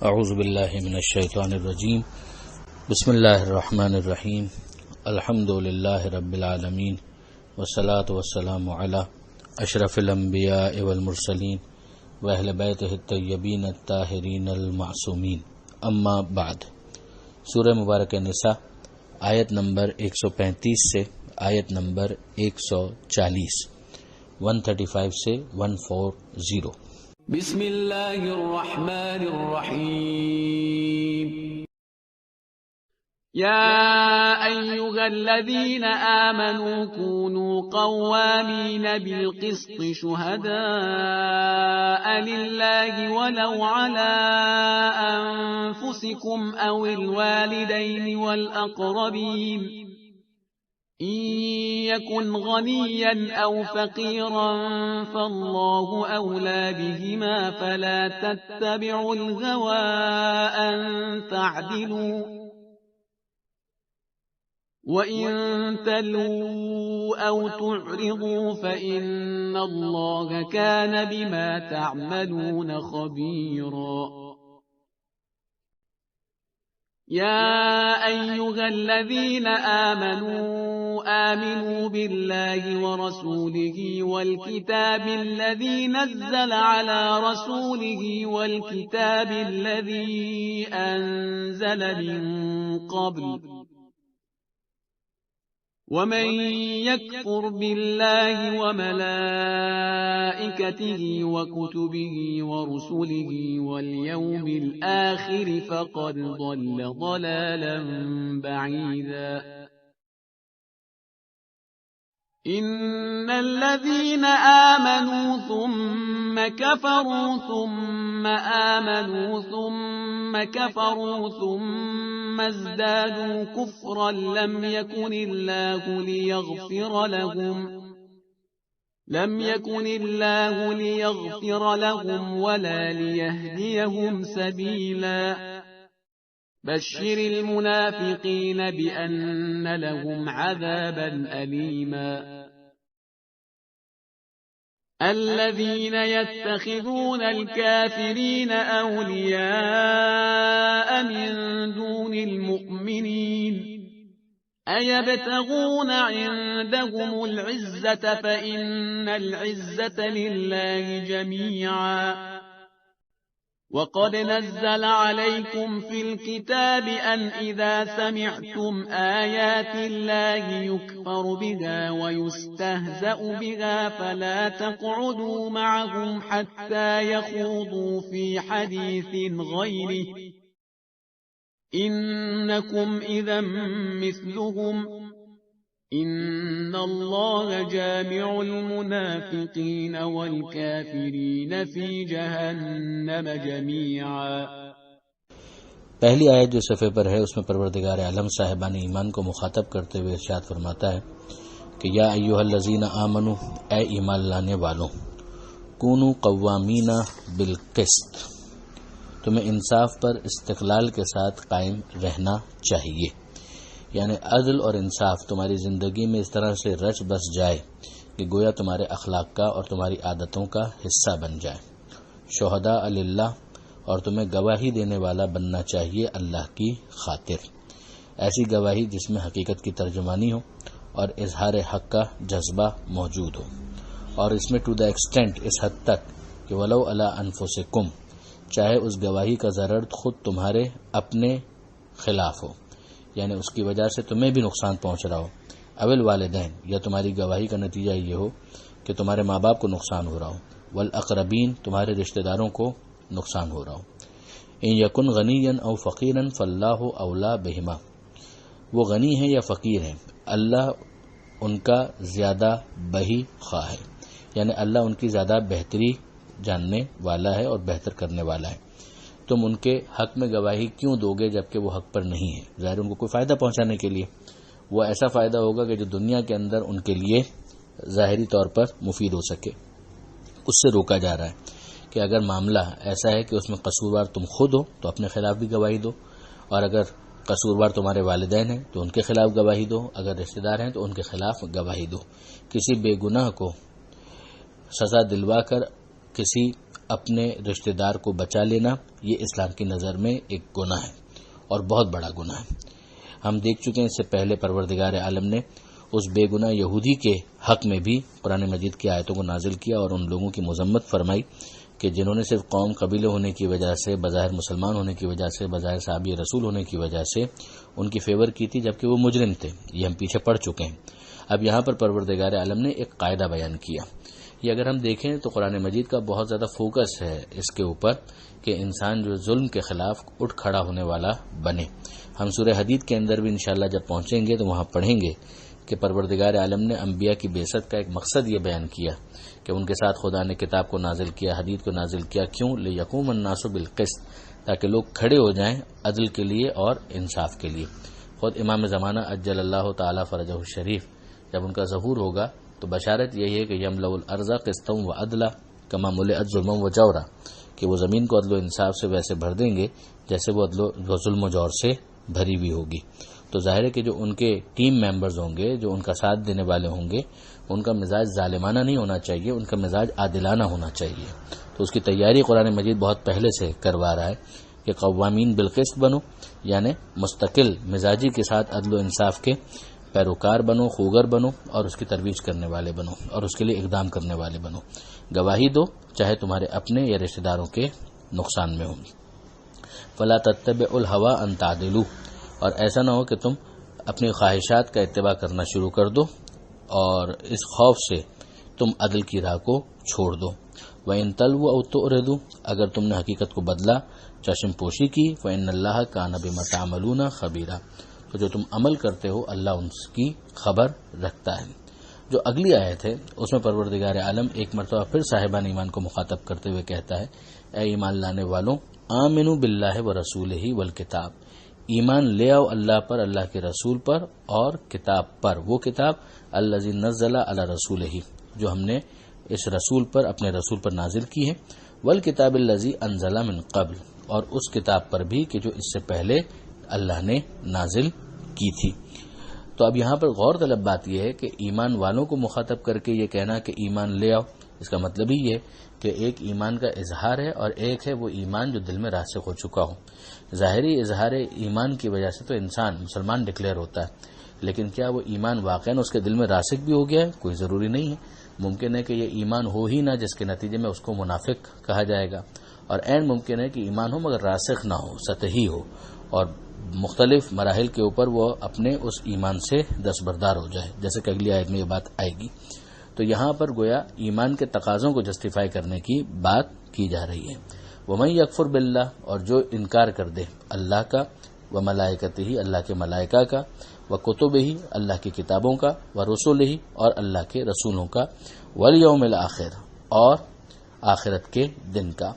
اعوذ باللہ من الشیطان الرجیم بسم اللہ الرحمن الرحیم الحمد للہ رب العالمین والصلاة والسلام علی اشرف الانبیاء والمرسلین واہل بیتہ الطیبین الطاہرین المعصومین اما بعد۔ سورہ مبارکہ نساء آیت نمبر 135 سے آیت نمبر 140 135 سے 140۔ بسم اللہ الرحمن الرحیم۔ یا ایہا الذین آمنوا كونوا قوامین بالقسط شہداء للہ ولو علی انفسکم او الوالدین والاقربین إن يكن غنيا أو فقيرا فالله أولى بهما فلا تتبعوا الهوى أن تعدلوا وإن تلووا أو تعرضوا فإن الله كان بما تعملون خبيرا۔ يا أيها الذين آمنوا بالله ورسوله والكتاب الذي نزل على رسوله والكتاب الذي أنزل من قبل ومن يكفر بالله وملائكته وكتبه ورسله واليوم الآخر فقد ضل ضلالا بعيدا۔ إن الذين آمنوا ثم كفروا ثم آمنوا ثم كفروا ثم ازدادوا كفرا لم يكن الله ليغفر لهم ولا ليهديهم سبيلا۔ بشر المنافقين بأن لهم عذابا أليما۔ الذين يتخذون الكافرين أولياء من دون المؤمنين أيبتغون عندهم العزة فإن العزة لله جميعا۔ وقد نزل عليكم في الكتاب أن إذا سمعتم آيات الله يكفر بها ويستهزأ بها فلا تقعدوا معهم حتى يخوضوا في حديث غيره إنكم إذا مثلهم إن الله جامع المنافقين والكافرين في جهنم جميعا۔ پہلی آیت جو صفحے پر ہے اس میں پروردگار عالم صاحبان ایمان کو مخاطب کرتے ہوئے ارشاد فرماتا ہے کہ یا ایھا الذین آمنوا، اے ایمان لانے والوں، کونوا قوامین بالقسط، تمہیں انصاف پر استقلال کے ساتھ قائم رہنا چاہیے، یعنی عدل اور انصاف تمہاری زندگی میں اس طرح سے رچ بس جائے کہ گویا تمہارے اخلاق کا اور تمہاری عادتوں کا حصہ بن جائے۔ شہداء للہ، اور تمہیں گواہی دینے والا بننا چاہیے اللہ کی خاطر، ایسی گواہی جس میں حقیقت کی ترجمانی ہو اور اظہار حق کا جذبہ موجود ہو، اور اس میں ٹو دا ایکسٹینٹ، اس حد تک کہ ولو علی انفسکم، چاہے اس گواہی کا ضرر خود تمہارے اپنے خلاف ہو، یعنی اس کی وجہ سے تمہیں بھی نقصان پہنچ رہا ہو، اول والدین، یا تمہاری گواہی کا نتیجہ یہ ہو کہ تمہارے ماں باپ کو نقصان ہو رہا ہو، والاقربین، تمہارے رشتہ داروں کو نقصان ہو رہا ہو۔ ان یکن غنیا او فقیرا فاللہ اولا بہما، وہ غنی ہیں یا فقیر ہیں، اللہ ان کا زیادہ بہی خواہ ہے، یعنی اللہ ان کی زیادہ بہتری جاننے والا ہے اور بہتر کرنے والا ہے۔ تم ان کے حق میں گواہی کیوں دو گے جبکہ وہ حق پر نہیں ہے؟ ظاہر ان کو کوئی فائدہ پہنچانے کے لیے، وہ ایسا فائدہ ہوگا کہ جو دنیا کے اندر ان کے لیے ظاہری طور پر مفید ہو سکے، اس سے روکا جا رہا ہے کہ اگر معاملہ ایسا ہے کہ اس میں قصوروار تم خود ہو تو اپنے خلاف بھی گواہی دو، اور اگر قصوروار تمہارے والدین ہیں تو ان کے خلاف گواہی دو، اگر رشتہ دار ہیں تو ان کے خلاف گواہی دو۔ کسی بے گناہ کو سزا دلوا کر کسی اپنے رشتہ دار کو بچا لینا یہ اسلام کی نظر میں ایک گناہ ہے اور بہت بڑا گناہ ہے۔ ہم دیکھ چکے ہیں اس سے پہلے پروردگار عالم نے اس بے گناہ یہودی کے حق میں بھی قرآن مجید کی آیتوں کو نازل کیا اور ان لوگوں کی مذمت فرمائی کہ جنہوں نے صرف قوم قبیلے ہونے کی وجہ سے، بظاہر مسلمان ہونے کی وجہ سے، بظاہر صحابی رسول ہونے کی وجہ سے ان کی فیور کی تھی، جبکہ وہ مجرم تھے۔ یہ ہم پیچھے پڑ چکے ہیں۔ اب یہاں پر پروردگار عالم نے ایک قاعدہ بیان کیا۔ یہ اگر ہم دیکھیں تو قرآن مجید کا بہت زیادہ فوکس ہے اس کے اوپر کہ انسان جو ظلم کے خلاف اٹھ کھڑا ہونے والا بنے۔ ہم سورہ حدید کے اندر بھی انشاءاللہ جب پہنچیں گے تو وہاں پڑھیں گے کہ پروردگار عالم نے انبیاء کی بعثت کا ایک مقصد یہ بیان کیا کہ ان کے ساتھ خدا نے کتاب کو نازل کیا، حدید کو نازل کیا، کیوں؟ لیقوم الناس بالقسط، تاکہ لوگ کھڑے ہو جائیں عدل کے لیے اور انصاف کے لیے۔ خود امام زمانہ عجل اللہ تعالی فرجہ الشریف جب ان کا ظہور ہوگا تو بشارت یہی ہے کہ یملأ الارض قسطا وعدلا کما ملئت ظلما وجورا، کہ وہ زمین کو عدل و انصاف سے ویسے بھر دیں گے جیسے وہ عدل و ظلم و جور سے بھری ہوئی ہوگی۔ تو ظاہر ہے کہ جو ان کے ٹیم ممبرز ہوں گے، جو ان کا ساتھ دینے والے ہوں گے، ان کا مزاج ظالمانہ نہیں ہونا چاہیے، ان کا مزاج عادلانہ ہونا چاہیے۔ تو اس کی تیاری قرآن مجید بہت پہلے سے کروا رہا ہے کہ قوامین بالقسط بنو، یعنی مستقل مزاجی کے ساتھ عدل و انصاف کے پیروکار بنو، خوگر بنو اور اس کی ترویج کرنے والے بنو اور اس کے لیے اقدام کرنے والے بنو۔ گواہی دو چاہے تمہارے اپنے یا رشتہ داروں کے نقصان میں ہوں۔ فلا تتبعوا الهوى ان تعدلوا، اور ایسا نہ ہو کہ تم اپنی خواہشات کا اتباع کرنا شروع کر دو اور اس خوف سے تم عدل کی راہ کو چھوڑ دو۔ وَإِن تَلْوُوا أَوْ تُعْرِضُوا، اگر تم نے حقیقت کو بدلا، چشم پوشی کی، فَإِنَّ اللَّهَ كَانَ بِمَا تَعْمَلُونَ خَبِيرًا، تو جو تم عمل کرتے ہو اللہ ان کی خبر رکھتا ہے۔ جو اگلی آیت ہے اس میں پروردگار عالم ایک مرتبہ پھر صاحبان ایمان کو مخاطب کرتے ہوئے کہتا ہے، اے ایمان لانے والوں، آمنوا باللہ ورسولہ والکتاب، ایمان لے آؤ اللہ پر، اللہ کے رسول پر اور کتاب پر، وہ کتاب الذی نزل علی رسولہ، جو ہم نے اس رسول پر، اپنے رسول پر نازل کی ہے، والکتاب الذی انزل من قبل، اور اس کتاب پر بھی کہ جو اس سے پہلے اللہ نے نازل کی تھی۔ تو اب یہاں پر غور طلب بات یہ ہے کہ ایمان والوں کو مخاطب کر کے یہ کہنا کہ ایمان لے آؤ، اس کا مطلب ہی یہ کہ ایک ایمان کا اظہار ہے اور ایک ہے وہ ایمان جو دل میں راسخ ہو چکا ہو۔ ظاہری اظہار ایمان کی وجہ سے تو انسان مسلمان ڈکلیئر ہوتا ہے، لیکن کیا وہ ایمان واقعاً اس کے دل میں راسخ بھی ہو گیا ہے؟ کوئی ضروری نہیں ہے۔ ممکن ہے کہ یہ ایمان ہو ہی نہ، جس کے نتیجے میں اس کو منافق کہا جائے گا، اور عین ممکن ہے کہ ایمان ہو مگر راسخ نہ ہو، سطحی ہو، اور مختلف مراحل کے اوپر وہ اپنے اس ایمان سے دستبردار ہو جائے، جیسے کہ اگلی آیت میں یہ بات آئے گی۔ تو یہاں پر گویا ایمان کے تقاضوں کو جسٹیفائی کرنے کی بات کی جا رہی ہے۔ وَمَن يَكْفُرْ بِاللَّهِ، اور جو انکار کر دے اللہ کا، وَمَلَائِكَتِهِ، اللہ کے ملائکہ کا، وَكُتُبِهِ، اللہ کی کتابوں کا، وَرُسُلِهِ، اور اللہ کے رسولوں کا، وَالْيَوْمِ الْآخِرِ، اور آخرت کے دن کا،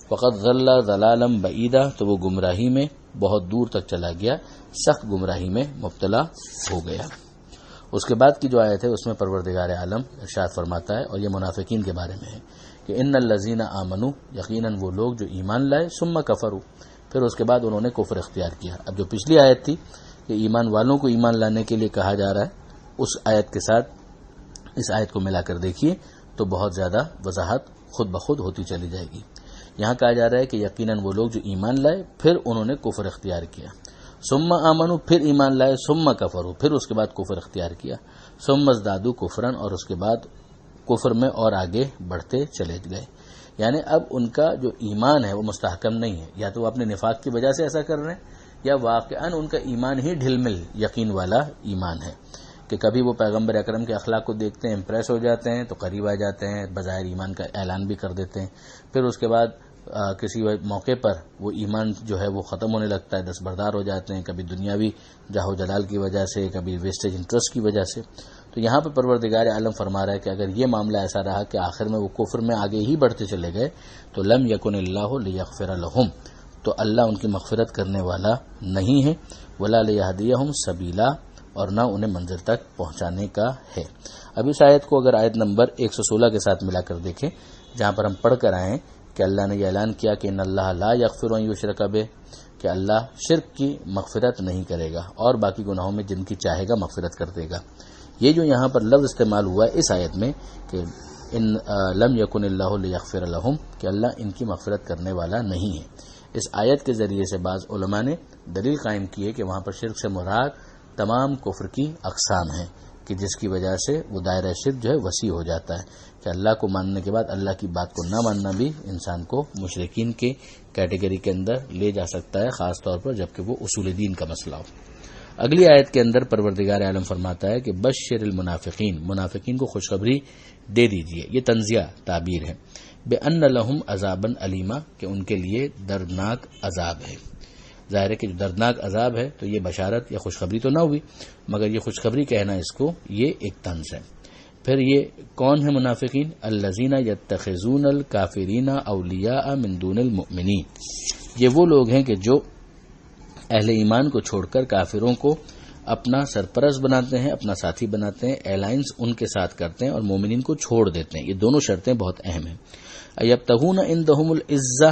فَقَدْ ضَلَّ ضَلَالًا بَعِيدًا، تو وہ گمراہی میں بہت دور تک چلا گیا، سخت گمراہی میں مبتلا ہو گیا۔ اس کے بعد کی جو آیت ہے اس میں پروردگار عالم ارشاد فرماتا ہے، اور یہ منافقین کے بارے میں ہے کہ ان الذین آمنوا، یقیناً وہ لوگ جو ایمان لائے، ثم کفروا، پھر اس کے بعد انہوں نے کفر اختیار کیا۔ اب جو پچھلی آیت تھی کہ ایمان والوں کو ایمان لانے کے لیے کہا جا رہا ہے، اس آیت کے ساتھ اس آیت کو ملا کر دیکھیے تو بہت زیادہ وضاحت خود بخود ہوتی چلی جائے گی۔ یہاں کہا جا رہا ہے کہ یقیناً وہ لوگ جو ایمان لائے پھر انہوں نے کفر اختیار کیا، ثم آمنوا، پھر ایمان لائے، ثم کفروا، پھر اس کے بعد کفر اختیار کیا، ثم ازدادوا کفرا، اور اس کے بعد کفر میں اور آگے بڑھتے چلے گئے۔ یعنی اب ان کا جو ایمان ہے وہ مستحکم نہیں ہے، یا تو وہ اپنے نفاق کی وجہ سے ایسا کر رہے ہیں، یا واقعاً ان کا ایمان ہی ڈھل مل یقین والا ایمان ہے کہ کبھی وہ پیغمبر اکرم کے اخلاق کو دیکھتے ہیں، امپریس ہو جاتے ہیں تو قریب آ جاتے ہیں، بظاہر ایمان کا اعلان بھی کر دیتے ہیں، پھر اس کے بعد کسی موقع پر وہ ایمان جو ہے وہ ختم ہونے لگتا ہے، دستبردار ہو جاتے ہیں، کبھی دنیاوی جاہ و جلال کی وجہ سے، کبھی ویسٹیج انٹرسٹ کی وجہ سے۔ تو یہاں پر پروردگار عالم فرما رہا ہے کہ اگر یہ معاملہ ایسا رہا کہ آخر میں وہ کفر میں آگے ہی بڑھتے چلے گئے تو لم یکن اللہ لیغفر لہم، تو اللہ ان کی مغفرت کرنے والا نہیں ہے، ولا لیہدیہم سبیلا، اور نہ انہیں منزل تک پہنچانے کا ہے۔ اب اس آیت کو اگر آیت نمبر 116 کے ساتھ ملا کر دیکھیں، جہاں پر ہم پڑھ کر آئے ہیں کہ اللہ نے یہ اعلان کیا کہ ان اللہ لا یغفر ان یشرک بہ، کہ اللہ شرک کی مغفرت نہیں کرے گا اور باقی گناہوں میں جن کی چاہے گا مغفرت کر دے گا۔ یہ جو یہاں پر لفظ استعمال ہوا ہے اس آیت میں کہ ان لم یکن اللہ لیغفر لہم کہ اللہ ان کی مغفرت کرنے والا نہیں ہے۔ اس آیت کے ذریعے سے بعض علماء نے دلیل قائم کی ہے کہ وہاں پر شرک سے مراد تمام کفر کی اقسام ہیں کہ جس کی وجہ سے وہ دائرہ شرک جو ہے وسیع ہو جاتا ہے کہ اللہ کو ماننے کے بعد اللہ کی بات کو نہ ماننا بھی انسان کو مشرکین کے کیٹیگری کے اندر لے جا سکتا ہے، خاص طور پر جبکہ وہ اصول دین کا مسئلہ ہو۔ اگلی آیت کے اندر پروردگار عالم فرماتا ہے کہ بشر المنافقین، منافقین کو خوشخبری دے دیجئے، یہ تنزیہ تعبیر ہے، بأن لہم عذابا علیما کہ ان کے لیے دردناک عذاب ہے۔ ظاہر ہے کہ جو دردناک عذاب ہے تو یہ بشارت یا خوشخبری تو نہ ہوئی، مگر یہ خوشخبری کہنا اس کو یہ ایک طنز ہے۔ پھر یہ کون ہے منافقین؟ الذین یتخذون الکافرین اولیاء من دون المؤمنین، یہ وہ لوگ ہیں کہ جو اہل ایمان کو چھوڑ کر کافروں کو اپنا سرپرست بناتے ہیں، اپنا ساتھی بناتے ہیں، الائنس ان کے ساتھ کرتے ہیں اور مومنین کو چھوڑ دیتے ہیں۔ یہ دونوں شرطیں بہت اہم ہیں۔ ایبتغون عندهم العزہ،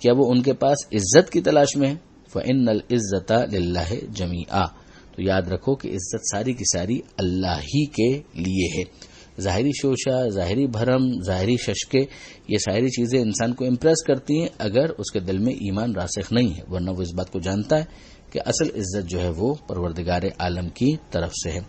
کیا وہ ان کے پاس عزت کی تلاش میں ہے؟ فإن العزت للہ جمیعا، تو یاد رکھو کہ عزت ساری کی ساری اللہ ہی کے لیے ہے۔ ظاہری شوشہ، ظاہری بھرم، ظاہری ششکے، یہ ساری چیزیں انسان کو امپریس کرتی ہیں اگر اس کے دل میں ایمان راسخ نہیں ہے، ورنہ وہ اس بات کو جانتا ہے کہ اصل عزت جو ہے وہ پروردگار عالم کی طرف سے ہے۔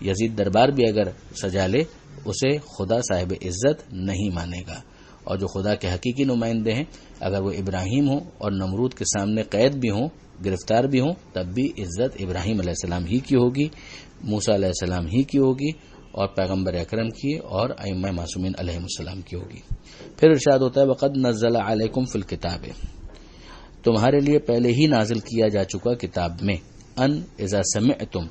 یزید دربار بھی اگر سجا لے اسے خدا صاحب عزت نہیں مانے گا، اور جو خدا کے حقیقی نمائندے ہیں اگر وہ ابراہیم ہوں اور نمرود کے سامنے قید بھی ہوں، گرفتار بھی ہوں، تب بھی عزت ابراہیم علیہ السلام ہی کی ہوگی، موسیٰ علیہ السلام ہی کی ہوگی، اور پیغمبر اکرم کی اور ائمہ معصومین علیہ السلام کی ہوگی۔ پھر ارشاد ہوتا ہے وقد نزل علیکم فی الکتاب، تمہارے لیے پہلے ہی نازل کیا جا چکا کتاب میں، ان اذا سمعتم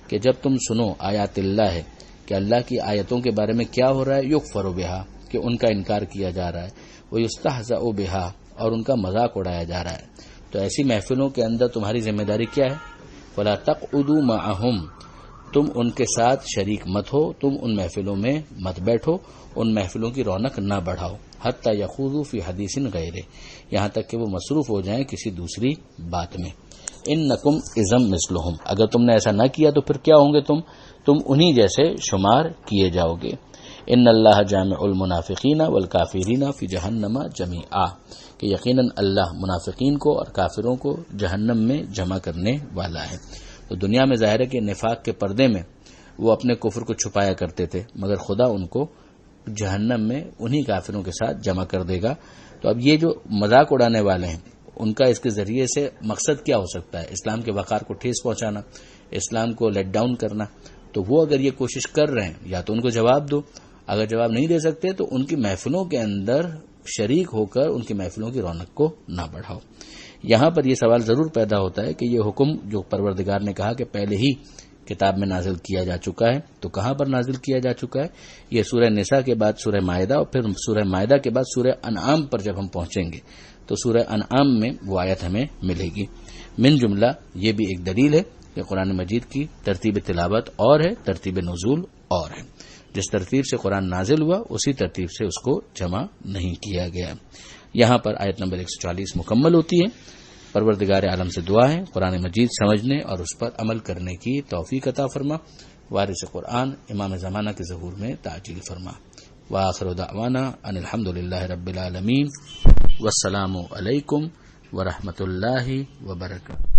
کہ جب تم سنو آیات اللہ ہے کہ اللہ کی آیتوں کے بارے میں کیا ہو رہا ہے، یکفر بہا کہ ان کا انکار کیا جا رہا ہے، ویستہزأ بہا اور ان کا مذاق اڑایا جا رہا ہے، تو ایسی محفلوں کے اندر تمہاری ذمہ داری کیا ہے؟ فلا تقعدوا معهم، تم ان کے ساتھ شریک مت ہو، تم ان محفلوں میں مت بیٹھو، ان محفلوں کی رونق نہ بڑھاؤ، حتی یخوضوا فی حدیث غیرہ، یہاں تک کہ وہ مصروف ہو جائیں کسی دوسری بات میں۔ انکم اذا مثلہم، اگر تم نے ایسا نہ کیا تو پھر کیا ہوں گے تم انہی جیسے شمار کیے جاؤ گے۔ ان اللہ جامع المنافقین والکافرین فی جہنم جمیعا، کہ یقیناً اللہ منافقین کو اور کافروں کو جہنم میں جمع کرنے والا ہے۔ تو دنیا میں ظاہر ہے کہ نفاق کے پردے میں وہ اپنے کفر کو چھپایا کرتے تھے، مگر خدا ان کو جہنم میں انہی کافروں کے ساتھ جمع کر دے گا۔ تو اب یہ جو مذاق اڑانے والے ہیں ان کا اس کے ذریعے سے مقصد کیا ہو سکتا ہے؟ اسلام کے وقار کو ٹھیس پہنچانا، اسلام کو لیٹ ڈاؤن کرنا۔ تو وہ اگر یہ کوشش کر رہے ہیں یا تو ان کو جواب دو، اگر جواب نہیں دے سکتے تو ان کی محفلوں کے اندر شریک ہو کر ان کی محفلوں کی رونق کو نہ بڑھاؤ۔ یہاں پر یہ سوال ضرور پیدا ہوتا ہے کہ یہ حکم جو پروردگار نے کہا کہ پہلے ہی کتاب میں نازل کیا جا چکا ہے، تو کہاں پر نازل کیا جا چکا ہے؟ یہ سورہ نساء کے بعد سورہ مائدہ، اور پھر سورہ مائدہ کے بعد سورہ انعام پر جب ہم پہنچیں گے تو سورہ انعام میں وہ آیت ہمیں ملے گی۔ من جملہ یہ بھی ایک دلیل ہے کہ قرآن مجید کی ترتیب تلاوت اور ہے، ترتیب نزول اور ہے، جس ترتیب سے قرآن نازل ہوا اسی ترتیب سے اس کو جمع نہیں کیا گیا۔ یہاں پر آیت نمبر 140 مکمل ہوتی ہے۔ پروردگار عالم سے دعا ہے قرآن مجید سمجھنے اور اس پر عمل کرنے کی توفیق عطا فرما، وارث قرآن امام زمانہ کے ظہور میں تعجیل فرما۔ وآخر دعوانا ان الحمدللہ رب العالمین، والسلام علیکم ورحمۃ اللہ وبرکاتہ۔